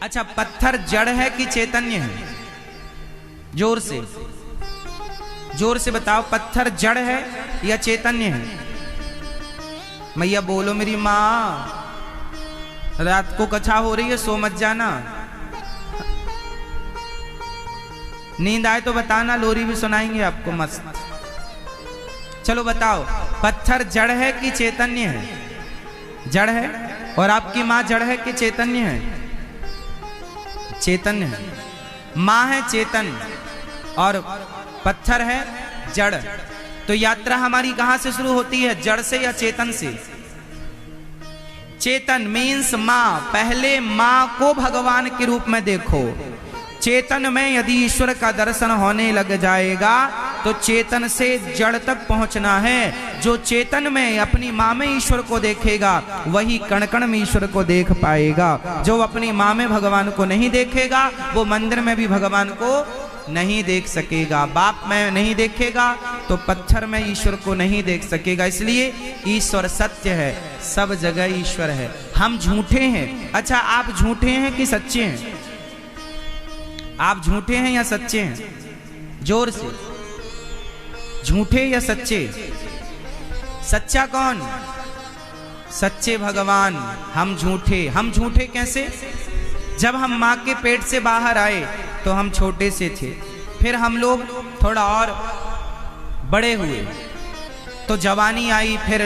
अच्छा, पत्थर जड़ है कि चैतन्य है? जोर से बताओ, पत्थर जड़ है या चैतन्य है? मैया बोलो मेरी माँ, रात को कथा हो रही है, सो मत जाना। नींद आए तो बताना, लोरी भी सुनाएंगे आपको मस्त। चलो बताओ, पत्थर जड़ है कि चैतन्य है? जड़ है। और आपकी माँ जड़ है कि चैतन्य है? चैतन्य है। माँ है चेतन और पत्थर है जड़। तो यात्रा हमारी कहां से शुरू होती है, जड़ से या चेतन से? चेतन मीन्स माँ। पहले माँ को भगवान के रूप में देखो। चेतन में यदि ईश्वर का दर्शन होने लग जाएगा तो चेतन से जड़ तक पहुंचना है। जो चेतन में अपनी माँ में ईश्वर को देखेगा वही कण कण में ईश्वर को देख पाएगा। जो अपनी माँ में भगवान को नहीं देखेगा वो मंदिर में भी भगवान को नहीं देख सकेगा। बाप में नहीं देखेगा तो पत्थर में ईश्वर को नहीं देख सकेगा। इसलिए ईश्वर सत्य है, सब जगह ईश्वर है। हम झूठे हैं। अच्छा, आप झूठे हैं कि सच्चे हैं? आप झूठे हैं या सच्चे हैं? जोर से, झूठे या सच्चे? सच्चा कौन? सच्चे भगवान। हम झूठे। हम झूठे कैसे? जब हम माँ के पेट से बाहर आए तो हम छोटे से थे, फिर हम लोग थोड़ा और बड़े हुए तो जवानी आई, फिर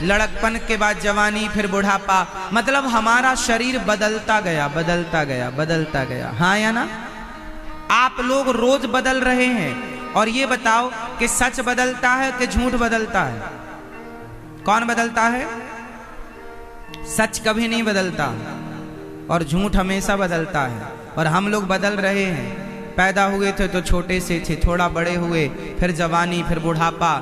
लड़कपन के बाद जवानी, फिर बुढ़ापा। मतलब हमारा शरीर बदलता गया, बदलता गया, बदलता गया। हाँ या ना? आप लोग रोज बदल रहे हैं। और ये बताओ कि सच बदलता है कि झूठ बदलता है? कौन बदलता है? सच कभी नहीं बदलता और झूठ हमेशा बदलता है। और हम लोग बदल रहे हैं। पैदा हुए थे तो छोटे से थे, थोड़ा बड़े हुए, फिर जवानी, फिर बुढ़ापा।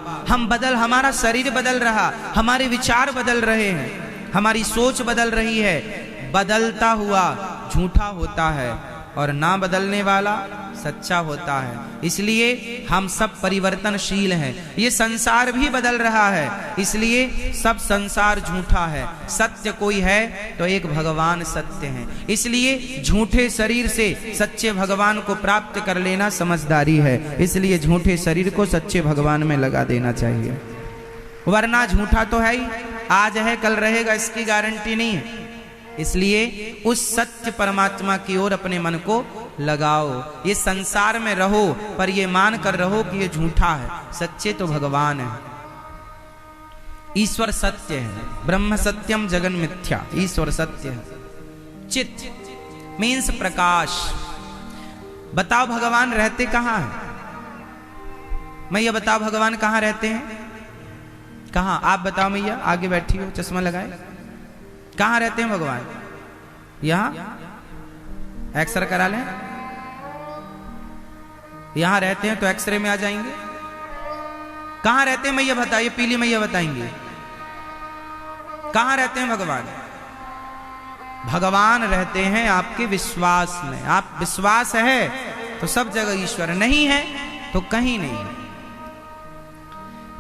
हमारा शरीर बदल रहा, हमारे विचार बदल रहे हैं, हमारी सोच बदल रही है। बदलता हुआ झूठा होता है और ना बदलने वाला सच्चा होता है। इसलिए हम सब परिवर्तनशील हैं। ये संसार भी बदल रहा है, इसलिए सब संसार झूठा है। सत्य कोई है तो एक भगवान सत्य है। इसलिए झूठे शरीर से सच्चे भगवान को प्राप्त कर लेना समझदारी है। इसलिए झूठे शरीर को सच्चे भगवान में लगा देना चाहिए, वरना झूठा तो है ही, आज है कल रहेगा, इसकी गारंटी नहीं है। इसलिए उस सत्य परमात्मा की ओर अपने मन को लगाओ। ये संसार में रहो पर ये मान कर रहो कि ये झूठा है, सच्चे तो भगवान है। ईश्वर सत्य है। ब्रह्म सत्यम जगन मिथ्या। ईश्वर सत्य है। चित मीन्स प्रकाश। बताओ भगवान रहते कहाँ हैं? मैया बताओ भगवान कहाँ रहते हैं? कहाँ? आप बताओ मैया, आगे बैठी हो, चश्मा लगाए। कहाँ रहते हैं भगवान? यहाँ? एक्सरे करा लें। यहां रहते हैं तो एक्सरे में आ जाएंगे। कहां रहते हैं मैया बताइए? पीली मैया बताएंगे कहां रहते हैं भगवान? भगवान रहते हैं आपके विश्वास में। आप विश्वास है तो सब जगह ईश्वर, नहीं है तो कहीं नहीं है।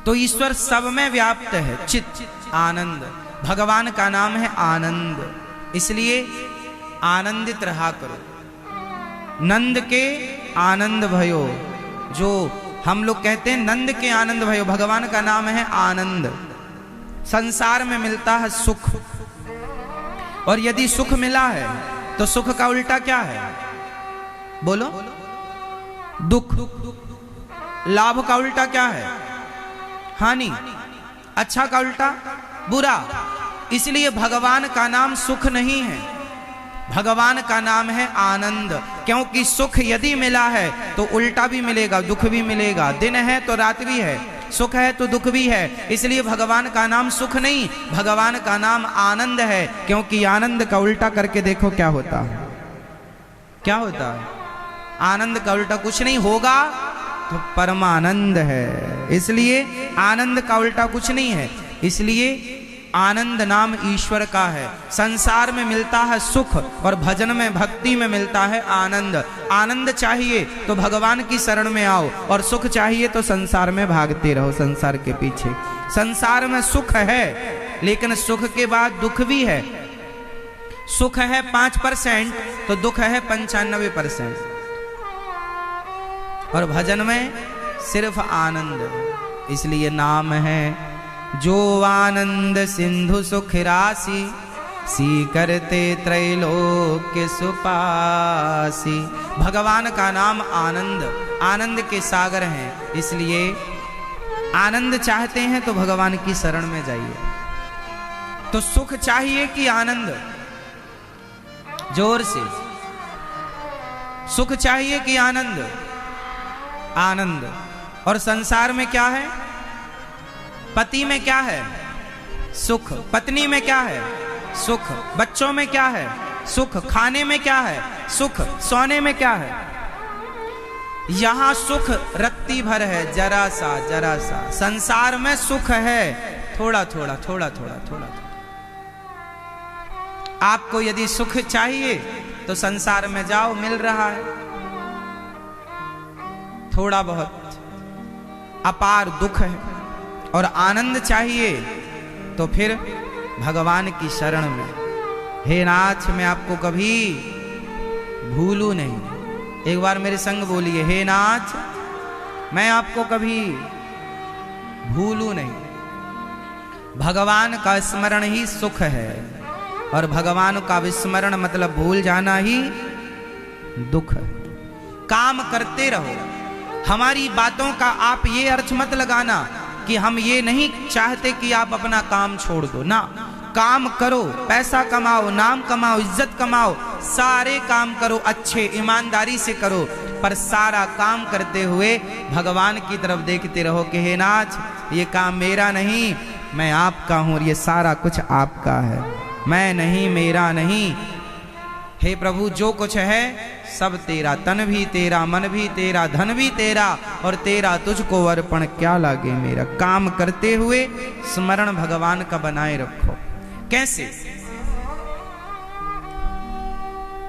तो ईश्वर सब में व्याप्त है। चित आनंद। भगवान का नाम है आनंद। इसलिए आनंदित रहा करो। नंद के आनंद भयो, जो हम लोग कहते हैं नंद के आनंद भयो, भगवान का नाम है आनंद। संसार में मिलता है सुख, और यदि सुख मिला है तो सुख का उल्टा क्या है? बोलो। दुख। लाभ का उल्टा क्या है? हानि। अच्छा का उल्टा बुरा। इसलिए भगवान का नाम सुख नहीं है, भगवान का नाम है आनंद। क्योंकि सुख यदि मिला है तो उल्टा भी मिलेगा, दुख भी मिलेगा। दिन है तो रात भी है, सुख है तो दुख भी है। इसलिए भगवान का नाम सुख नहीं, भगवान का नाम आनंद है। क्योंकि आनंद का उल्टा करके देखो क्या होता है। क्या होता है? आनंद का उल्टा कुछ नहीं होगा तो परमानंद है। इसलिए आनंद का उल्टा कुछ नहीं है। इसलिए आनंद नाम ईश्वर का है। संसार में मिलता है सुख और भजन में, भक्ति में मिलता है आनंद। आनंद चाहिए तो भगवान की शरण में आओ, और सुख चाहिए तो संसार में भागते रहो, संसार के पीछे। संसार में सुख है लेकिन सुख के बाद दुख भी है। सुख है 5% तो दुख है 95%। और भजन में सिर्फ आनंद, इसलिए नाम है जो आनंद सिंधु सुख राशि, सी करते त्रैलोक्य सुपासी। भगवान का नाम आनंद, आनंद के सागर हैं, इसलिए आनंद चाहते हैं तो भगवान की शरण में जाइए। तो सुख चाहिए कि आनंद? जोर से, सुख चाहिए कि आनंद? आनंद। और संसार में क्या है? पति में क्या है? सुख। पत्नी में क्या है? सुख। बच्चों में क्या है? सुख। खाने में क्या है? सुख। सोने में क्या है? यहां सुख रत्ती भर है, जरा सा जरा सा। संसार में सुख है थोड़ा थोड़ा थोड़ा थोड़ा थोड़ा। आपको यदि सुख चाहिए तो संसार में जाओ, मिल रहा है थोड़ा बहुत। अपार दुख है। और आनंद चाहिए तो फिर भगवान की शरण में। हे नाथ, मैं आपको कभी भूलू नहीं। एक बार मेरे संग बोलिए, हे नाथ, मैं आपको कभी भूलू नहीं। भगवान का स्मरण ही सुख है, और भगवान का विस्मरण मतलब भूल जाना ही दुख है। काम करते रहो। हमारी बातों का आप ये अर्थ मत लगाना कि हम ये नहीं चाहते कि आप अपना काम छोड़ दो ना। काम करो, पैसा कमाओ, नाम कमाओ, इज्जत कमाओ, सारे काम करो, अच्छे ईमानदारी से करो, पर सारा काम करते हुए भगवान की तरफ देखते रहो कि हे नाथ, ये काम मेरा नहीं, मैं आपका हूं और ये सारा कुछ आपका है, मैं नहीं, मेरा नहीं। हे प्रभु, जो कुछ है सब तेरा, तन भी तेरा, मन भी तेरा, धन भी तेरा, और तेरा तुझको अर्पण क्या लागे मेरा। काम करते हुए स्मरण भगवान का बनाए रखो। कैसे?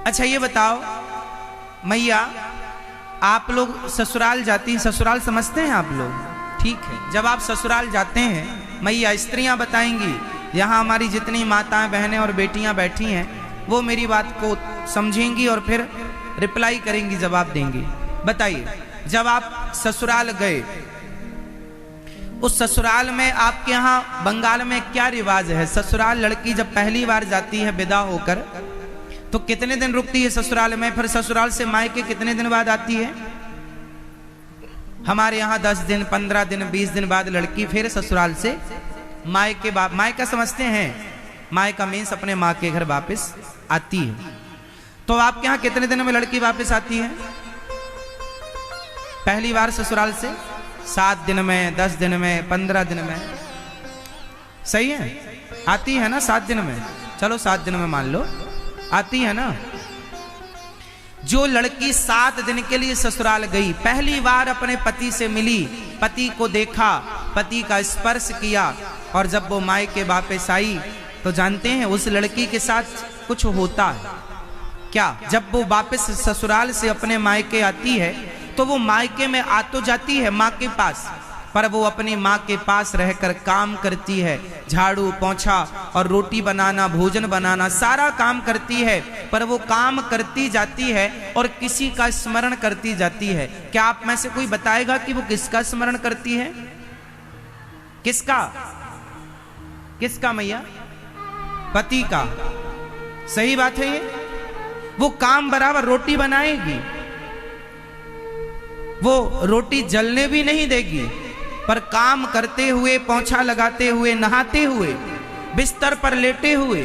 अच्छा ये बताओ मैया, आप लोग ससुराल जाती, ससुराल समझते हैं आप लोग? ठीक है, जब आप ससुराल जाते हैं, मैया स्त्रियां बताएंगी, यहाँ हमारी जितनी माताएं, बहनें और बेटियां बैठी हैं वो मेरी बात को समझेंगी और फिर रिप्लाई करेंगी, जवाब देंगी। बताइए, जब आप ससुराल गए, उस ससुराल में आपके यहाँ बंगाल में क्या रिवाज है? ससुराल लड़की जब पहली बार जाती है विदा होकर तो कितने दिन रुकती है ससुराल में? फिर ससुराल से मायके कितने दिन बाद आती है? हमारे यहाँ 10 दिन, 15 दिन, 20 दिन बाद लड़की फिर ससुराल से मायके, मायका समझते हैं, मायका मीन्स अपने माँ के घर वापस आती है। तो आपके यहाँ कितने दिन में लड़की वापस आती है? पहली बार ससुराल से 7 दिन में, 10 दिन में, 15 दिन में, सही है? आती है ना 7 दिन में? चलो 7 दिन में मान लो आती है ना। जो लड़की 7 दिन के लिए ससुराल गई, पहली बार अपने पति से मिली, पति को देखा, पति का स्पर्श किया, और जब वो मायके वापस आई तो जानते हैं उस लड़की के साथ कुछ होता है क्या? जब वो वापस ससुराल से अपने मायके आती है तो वो मायके में आ तो जाती है माँ के पास, पर वो अपनी माँ के पास रहकर काम करती है, झाड़ू पोंछा और रोटी बनाना, भोजन बनाना, सारा काम करती है, पर वो काम करती जाती है और किसी का स्मरण करती जाती है। क्या आप में से कोई बताएगा कि वो किसका स्मरण करती है? किसका? किसका मैया? पति का। सही बात है ये। वो काम बराबर रोटी बनाएगी, वो रोटी जलने भी नहीं देगी, पर काम करते हुए, पोंछा लगाते हुए, नहाते हुए, बिस्तर पर लेटे हुए,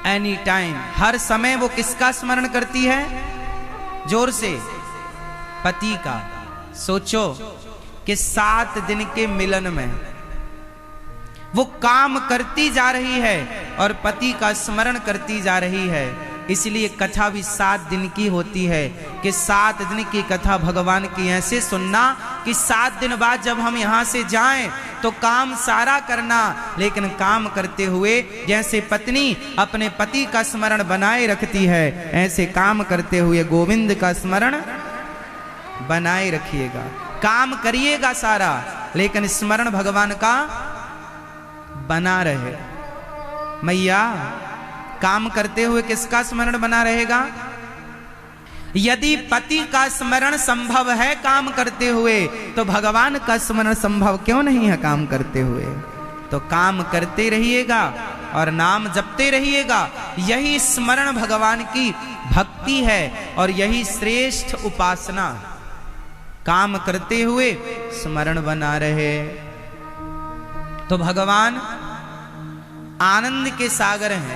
एनी टाइम, हर समय वो किसका स्मरण करती है? जोर से, पति का। सोचो कि 7 दिन के मिलन में वो काम करती जा रही है और पति का स्मरण करती जा रही है। इसलिए कथा भी 7 दिन की होती है कि 7 दिन की कथा भगवान की ऐसे सुनना कि 7 दिन बाद जब हम यहाँ से जाएं तो काम सारा करना, लेकिन काम करते हुए जैसे पत्नी अपने पति का स्मरण बनाए रखती है, ऐसे काम करते हुए गोविंद का स्मरण बनाए रखिएगा। काम करिएगा सारा, लेकिन स्मरण भगवान का बना रहे। मैया काम करते हुए किसका स्मरण बना रहेगा? यदि पति का स्मरण संभव है काम करते हुए, तो भगवान का स्मरण संभव क्यों नहीं है काम करते हुए? तो काम करते रहिएगा और नाम जपते रहिएगा। यही स्मरण भगवान की भक्ति है और यही श्रेष्ठ उपासना। काम करते हुए स्मरण बना रहे। तो भगवान आनंद के सागर हैं।